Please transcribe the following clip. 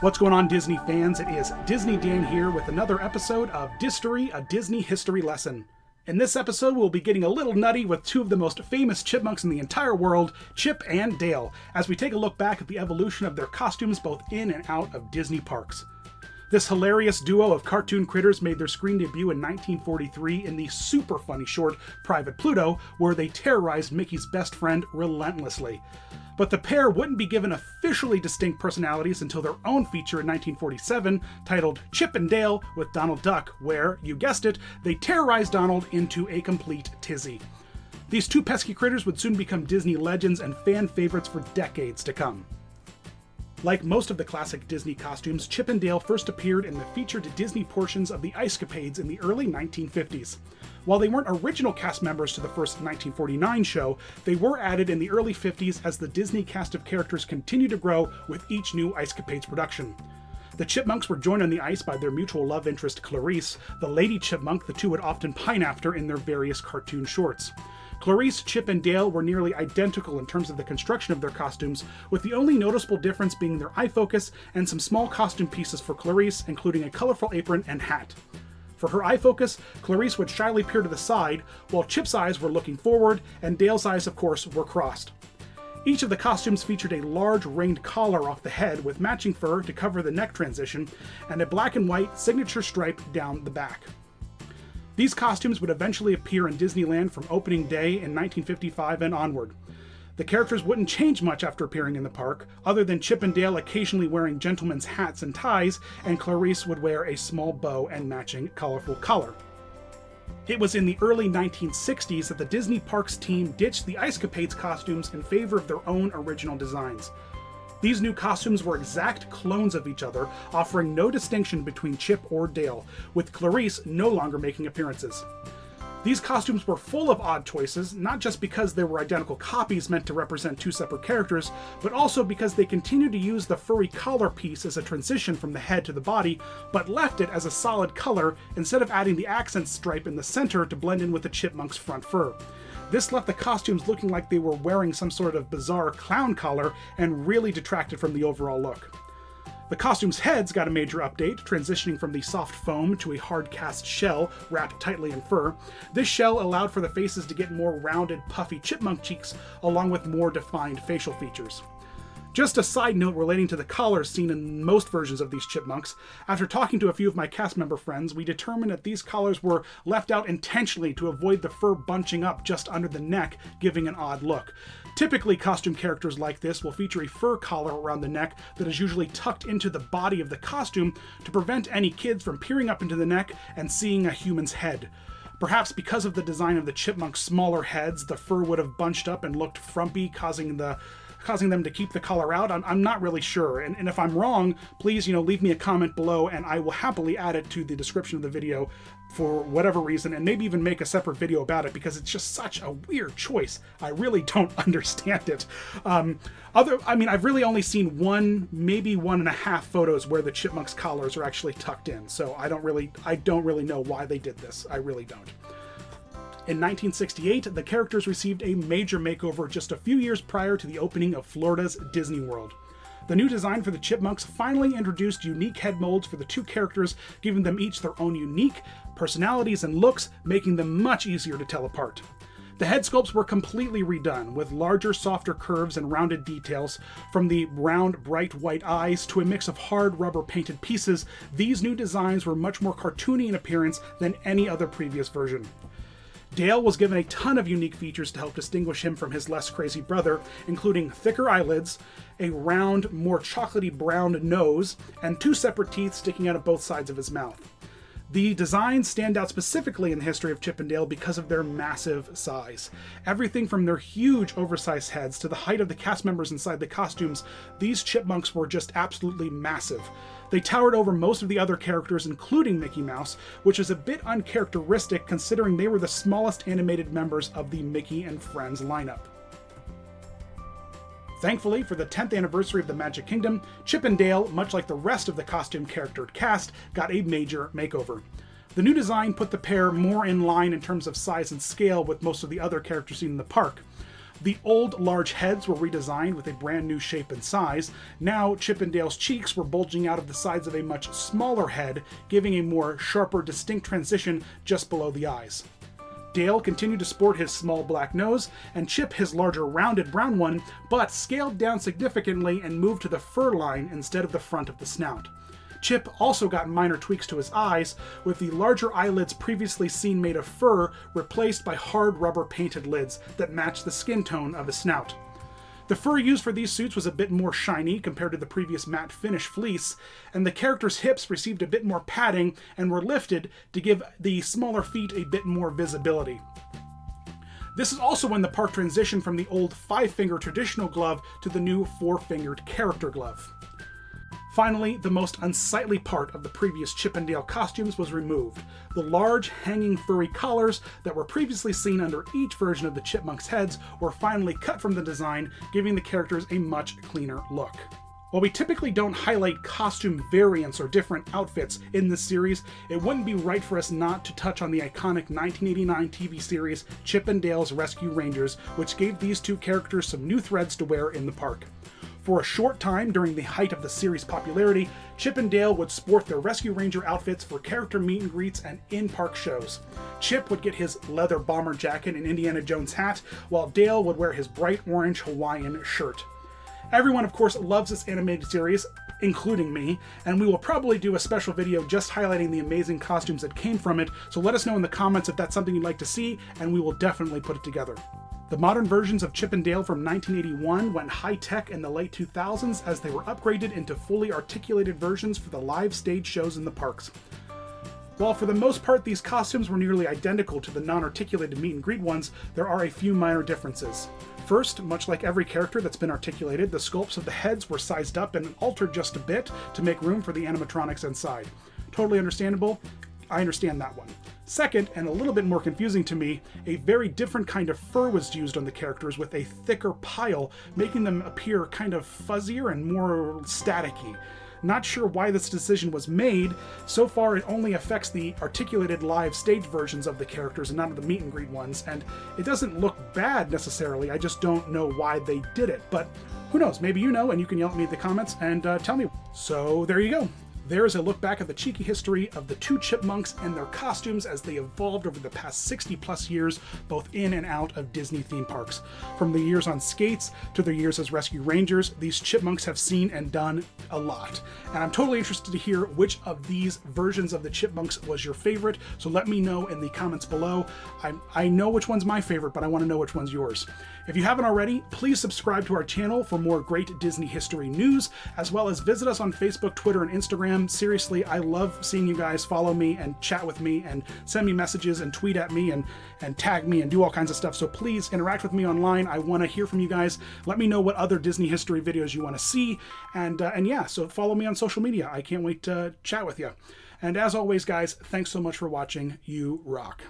What's going on, Disney fans? It is Disney Dan here with another episode of DIStory, a Disney history lesson. In this episode, we'll be getting a little nutty with two of the most famous chipmunks in the entire world, Chip and Dale, as we take a look back at the evolution of their costumes both in and out of Disney parks. This hilarious duo of cartoon critters made their screen debut in 1943 in the super funny short Private Pluto, where they terrorized Mickey's best friend relentlessly. But the pair wouldn't be given officially distinct personalities until their own feature in 1947, titled Chip and Dale with Donald Duck, where, you guessed it, they terrorized Donald into a complete tizzy. These two pesky critters would soon become Disney legends and fan favorites for decades to come. Like most of the classic Disney costumes, Chip and Dale first appeared in the featured Disney portions of the Ice-Capades in the early 1950s. While they weren't original cast members to the first 1949 show, they were added in the early 50s as the Disney cast of characters continued to grow with each new Ice-Capades production. The Chipmunks were joined on the ice by their mutual love interest Clarice, the lady chipmunk the two would often pine after in their various cartoon shorts. Clarice, Chip, and Dale were nearly identical in terms of the construction of their costumes, with the only noticeable difference being their eye focus and some small costume pieces for Clarice, including a colorful apron and hat. For her eye focus, Clarice would shyly peer to the side, while Chip's eyes were looking forward, and Dale's eyes, of course, were crossed. Each of the costumes featured a large ringed collar off the head with matching fur to cover the neck transition, and a black and white signature stripe down the back. These costumes would eventually appear in Disneyland from opening day in 1955 and onward. The characters wouldn't change much after appearing in the park, other than Chip and Dale occasionally wearing gentlemen's hats and ties, and Clarice would wear a small bow and matching colorful collar. It was in the early 1960s that the Disney Parks team ditched the Ice-Capades costumes in favor of their own original designs. These new costumes were exact clones of each other, offering no distinction between Chip or Dale, with Clarice no longer making appearances. These costumes were full of odd choices, not just because they were identical copies meant to represent two separate characters, but also because they continued to use the furry collar piece as a transition from the head to the body, but left it as a solid color instead of adding the accent stripe in the center to blend in with the chipmunk's front fur. This left the costumes looking like they were wearing some sort of bizarre clown collar and really detracted from the overall look. The costumes' heads got a major update, transitioning from the soft foam to a hard cast shell wrapped tightly in fur. This shell allowed for the faces to get more rounded, puffy chipmunk cheeks, along with more defined facial features. Just a side note relating to the collars seen in most versions of these chipmunks, after talking to a few of my cast member friends, we determined that these collars were left out intentionally to avoid the fur bunching up just under the neck, giving an odd look. Typically, costume characters like this will feature a fur collar around the neck that is usually tucked into the body of the costume to prevent any kids from peering up into the neck and seeing a human's head. Perhaps because of the design of the chipmunk's smaller heads, the fur would have bunched up and looked frumpy, causing them to keep the collar out. I'm not really sure, and if I'm wrong, please leave me a comment below and I will happily add it to the description of the video for whatever reason, and maybe even make a separate video about it because it's just such a weird choice. I really don't understand it. I've really only seen one, maybe 1.5 photos where the chipmunk's collars are actually tucked in, so I don't really know why they did this. I really don't. In 1968, the characters received a major makeover just a few years prior to the opening of Florida's Disney World. The new design for the Chipmunks finally introduced unique head molds for the two characters, giving them each their own unique personalities and looks, making them much easier to tell apart. The head sculpts were completely redone, with larger, softer curves and rounded details. From the round, bright white eyes to a mix of hard rubber painted pieces, these new designs were much more cartoony in appearance than any other previous version. Dale was given a ton of unique features to help distinguish him from his less crazy brother, including thicker eyelids, a round, more chocolatey brown nose, and 2 separate teeth sticking out of both sides of his mouth. The designs stand out specifically in the history of Chip and Dale because of their massive size. Everything from their huge oversized heads to the height of the cast members inside the costumes, these chipmunks were just absolutely massive. They towered over most of the other characters, including Mickey Mouse, which is a bit uncharacteristic considering they were the smallest animated members of the Mickey and Friends lineup. Thankfully, for the 10th anniversary of the Magic Kingdom, Chip and Dale, much like the rest of the costume character cast, got a major makeover. The new design put the pair more in line in terms of size and scale with most of the other characters seen in the park. The old large heads were redesigned with a brand new shape and size. Now Chip and Dale's cheeks were bulging out of the sides of a much smaller head, giving a more sharper, distinct transition just below the eyes. Dale continued to sport his small black nose, and Chip his larger rounded brown one, but scaled down significantly and moved to the fur line instead of the front of the snout. Chip also got minor tweaks to his eyes, with the larger eyelids previously seen made of fur replaced by hard rubber painted lids that matched the skin tone of his snout. The fur used for these suits was a bit more shiny compared to the previous matte finish fleece, and the characters' hips received a bit more padding and were lifted to give the smaller feet a bit more visibility. This is also when the park transitioned from the old 5-finger traditional glove to the new 4-fingered character glove. Finally, the most unsightly part of the previous Chip and Dale costumes was removed. The large, hanging furry collars that were previously seen under each version of the Chipmunks' heads were finally cut from the design, giving the characters a much cleaner look. While we typically don't highlight costume variants or different outfits in this series, it wouldn't be right for us not to touch on the iconic 1989 TV series Chip and Dale's Rescue Rangers, which gave these two characters some new threads to wear in the park. For a short time during the height of the series' popularity, Chip and Dale would sport their Rescue Ranger outfits for character meet and greets and in-park shows. Chip would get his leather bomber jacket and Indiana Jones hat, while Dale would wear his bright orange Hawaiian shirt. Everyone, of course, loves this animated series, including me, and we will probably do a special video just highlighting the amazing costumes that came from it, so let us know in the comments if that's something you'd like to see, and we will definitely put it together. The modern versions of Chip and Dale from 1981 went high-tech in the late 2000s as they were upgraded into fully articulated versions for the live stage shows in the parks. While for the most part these costumes were nearly identical to the non-articulated meet and greet ones, there are a few minor differences. First, much like every character that's been articulated, the sculpts of the heads were sized up and altered just a bit to make room for the animatronics inside. Totally understandable. I understand that one. Second, and a little bit more confusing to me, a very different kind of fur was used on the characters with a thicker pile, making them appear kind of fuzzier and more staticky. Not sure why this decision was made. So far, it only affects the articulated live stage versions of the characters and not the meet and greet ones, and it doesn't look bad necessarily. I just don't know why they did it, but who knows? Maybe you know, and you can yell at me in the comments and tell me. So there you go. There's a look back at the cheeky history of the two chipmunks and their costumes as they evolved over the past 60 plus years, both in and out of Disney theme parks. From the years on skates to their years as Rescue Rangers, these chipmunks have seen and done a lot. And I'm totally interested to hear which of these versions of the chipmunks was your favorite, so let me know in the comments below. I know which one's my favorite, but I want to know which one's yours. If you haven't already, please subscribe to our channel for more great Disney history news, as well as visit us on Facebook, Twitter, and Instagram. Seriously, I love seeing you guys follow me and chat with me and send me messages and tweet at me and tag me and do all kinds of stuff. So please interact with me online. I want to hear from you guys. Let me know what other Disney history videos you want to see. And yeah, so follow me on social media. I can't wait to chat with you. And as always, guys, thanks so much for watching. You rock.